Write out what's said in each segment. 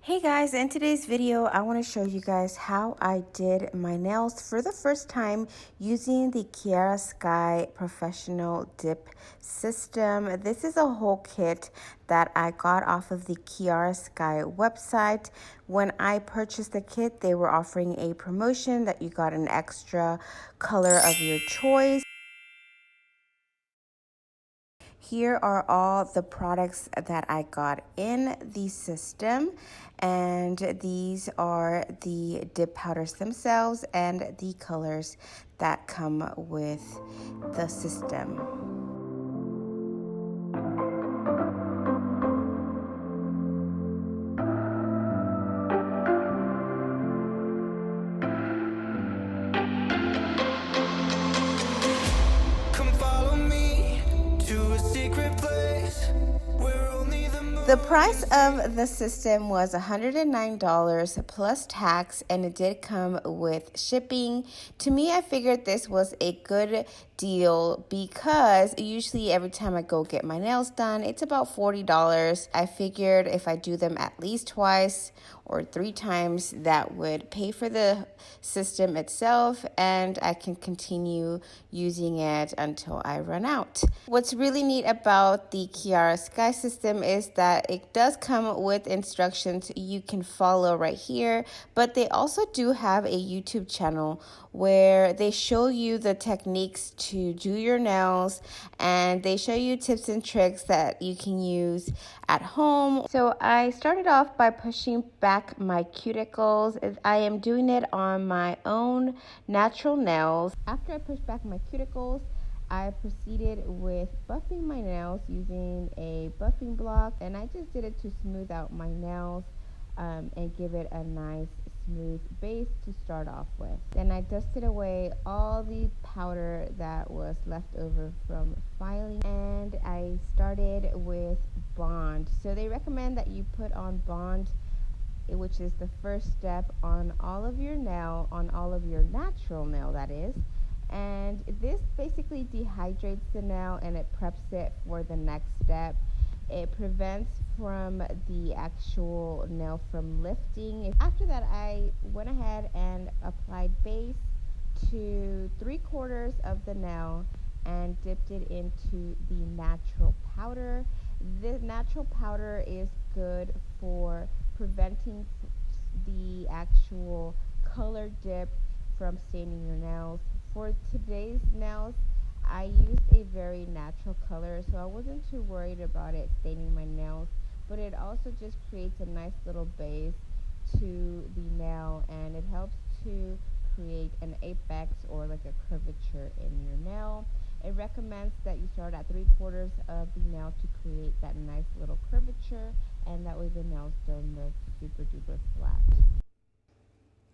Hey guys, in today's video, I want to show you guys how I did my nails for the first time using the Kiary Sky Professional Dip System. This is a whole kit that I got off of the Kiary Sky website. When I purchased the kit, they were offering a promotion that you got an extra color of your choice. Here are all the products that I got in the system, and these are the dip powders themselves and the colors that come with the system. The price of the system was $109 plus tax, and it did come with shipping. To me, I figured this was a good deal because usually every time I go get my nails done, it's about $40. I figured if I do them at least twice or 3 times, that would pay for the system itself, and I can continue using it until I run out. What's really neat about the Kiary Sky system is that it does come with instructions you can follow right here, but they also do have a YouTube channel where they show you the techniques to do your nails, and they show you tips and tricks that you can use at home. So I started off by pushing back my cuticles. I am doing it on my own natural nails. After I pushed back my cuticles, I proceeded with buffing my nails using a buffing block, and I just did it to smooth out my nails and give it a nice smooth base to start off with. Then I dusted away all the powder that was left over from filing, and I started with bond. So they recommend that you put on bond, which is the first step on all of your nail, on all of your natural nail, that is. And this basically dehydrates the nail and it preps it for the next step. It prevents from the actual nail from lifting. After that, I went ahead and applied base to 3/4 of the nail and dipped it into the natural powder. The natural powder is good for preventing the actual color dip from staining your nails. For today's nails, I used a very natural color, so I wasn't too worried about it staining my nails, but it also just creates a nice little base to the nail, and it helps to create an apex or like a curvature in your nail. It recommends that you start at 3/4 of the nail to create that nice little curvature, and that way the nails don't look super duper flat.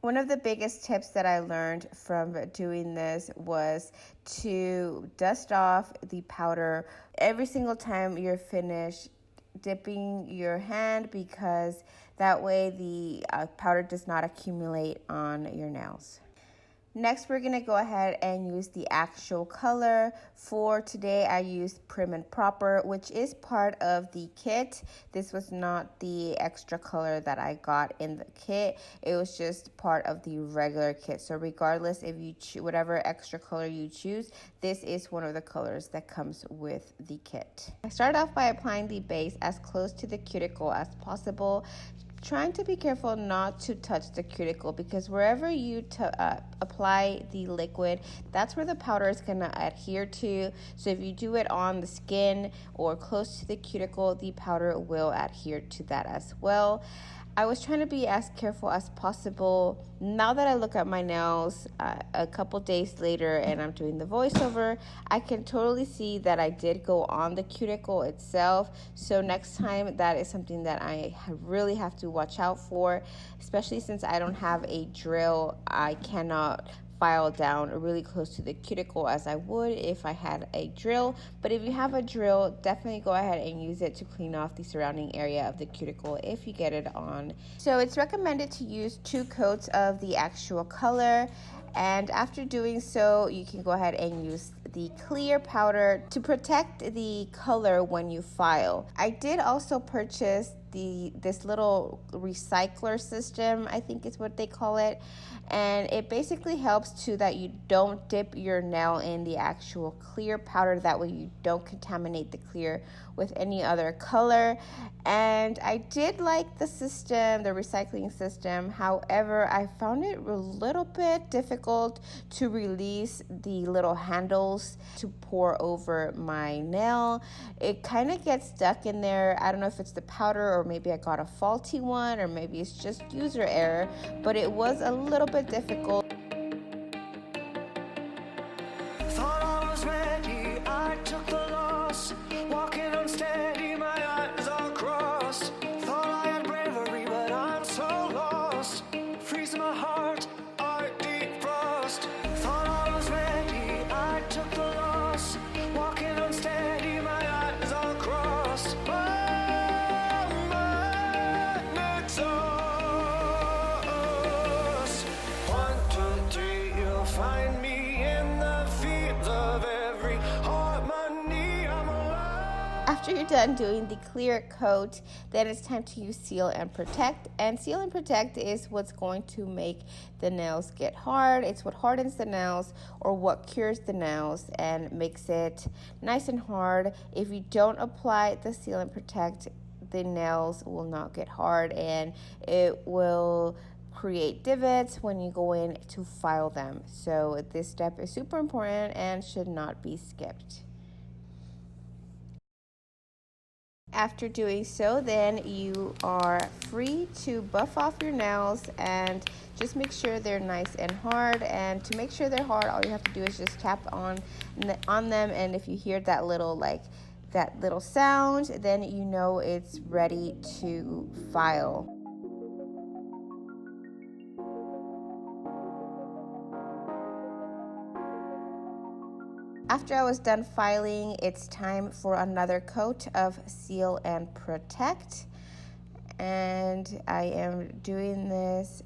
One of the biggest tips that I learned from doing this was to dust off the powder every single time you're finished dipping your hand, because that way the powder does not accumulate on your nails. Next, we're going to go ahead and use the actual color. For today, I used Prim and Proper, which is part of the kit. This was not the extra color that I got in the kit. It was just part of the regular kit. So regardless if you whatever extra color you choose, this is one of the colors that comes with the kit. I started off by applying the base as close to the cuticle as possible, trying to be careful not to touch the cuticle, because wherever you apply the liquid, that's where the powder is going to adhere to. So if you do it on the skin or close to the cuticle, the powder will adhere to that as well. I was trying to be as careful as possible. Now that I look at my nails a couple days later and I'm doing the voiceover, I can totally see that I did go on the cuticle itself. So next time, that is something that I really have to watch out for, especially since I don't have a drill. I cannot file down really close to the cuticle as I would if I had a drill. But if you have a drill, definitely go ahead and use it to clean off the surrounding area of the cuticle if you get it on. So it's recommended to use 2 coats of the actual color, and after doing so, you can go ahead and use the clear powder to protect the color when you file. I did also purchase this little recycler system, I think is what they call it. And it basically helps to that you don't dip your nail in the actual clear powder. That way you don't contaminate the clear with any other color. And I did like the system, the recycling system. However, I found it a little bit difficult to release the little handles to pour over my nail. It kind of gets stuck in there. I don't know if it's the powder, or maybe I got a faulty one, or maybe it's just user error, but it was a little bit difficult. Thought I was ready, I took the loss. Walking unsteady, my eyes are crossed. Thought I had bravery, but I'm so lost. Freezing my heart, I defrost. Thought I was ready, I took the loss. Walking unsteady, my eyes are crossed. My exhaust. 1, 2, 3, you'll find me in the fields of every harmony. I'm alive. After you're done doing the clear coat, then it's time to use Seal and Protect. And Seal and Protect is what's going to make the nails get hard. It's what hardens the nails, or what cures the nails and makes it nice and hard. If you don't apply the Seal and Protect, the nails will not get hard, and it will create divots when you go in to file them. So this step is super important and should not be skipped. After doing so, then you are free to buff off your nails and just make sure they're nice and hard. And to make sure they're hard, all you have to do is just tap on them, and if you hear that little sound, then you know it's ready to file. After I was done filing, it's time for another coat of Seal and Protect. And I am doing this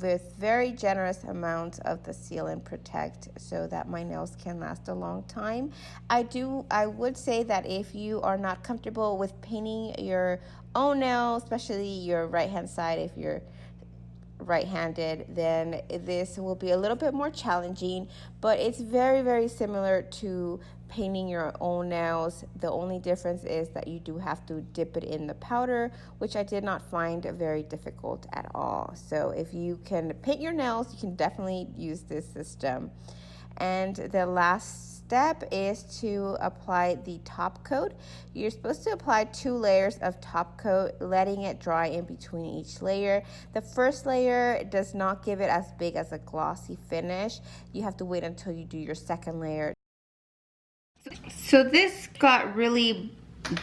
with very generous amounts of the Seal and Protect so that my nails can last a long time. I would say that if you are not comfortable with painting your own nail, especially your right hand side, if you're right-handed, then this will be a little bit more challenging, but it's very, very similar to painting your own nails. The only difference is that you do have to dip it in the powder, which I did not find very difficult at all. So if you can paint your nails, you can definitely use this system. And the last step is to apply the top coat. You're supposed to apply 2 layers of top coat, letting it dry in between each layer. The first layer does not give it as big as a glossy finish. You have to wait until you do your second layer. So this got really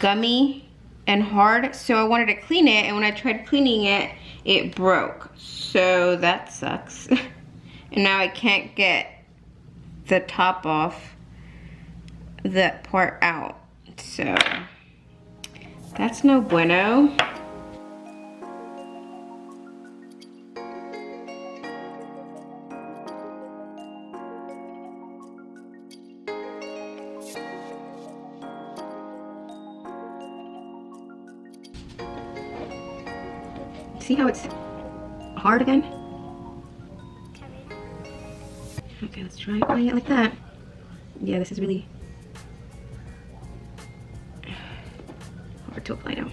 gummy and hard, so I wanted to clean it, and when I tried cleaning it, it broke. So that sucks. And now I can't get the top off that part out, so that's no bueno. See how it's hard again? Okay, let's try applying it like that. Yeah, this is really hard to apply now.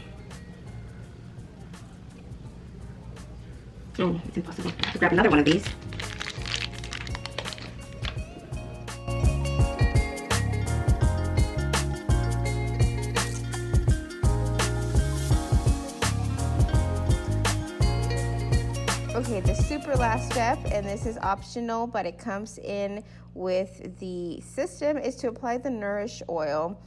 Oh, it's impossible. I have to grab another one of these. Okay, the super last step, and this is optional, but it comes in with the system, is to apply the Nourish Oil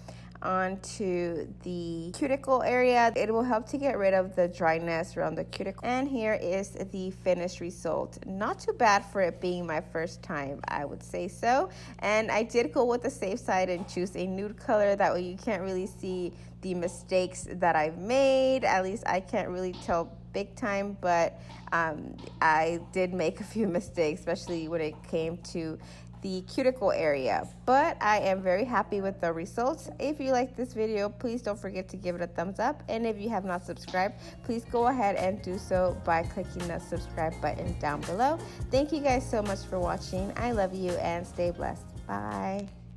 onto the cuticle area. It will help to get rid of the dryness around the cuticle. And here is the finished result. Not too bad for it being my first time, I would say so. And I did go with the safe side and choose a nude color. That way you can't really see the mistakes that I've made. At least I can't really tell big time, but I did make a few mistakes, especially when it came to the cuticle area. But I am very happy with the results. If you like this video, please don't forget to give it a thumbs up. And if you have not subscribed, please go ahead and do so by clicking the subscribe button down below. Thank you guys so much for watching. I love you and stay blessed. Bye.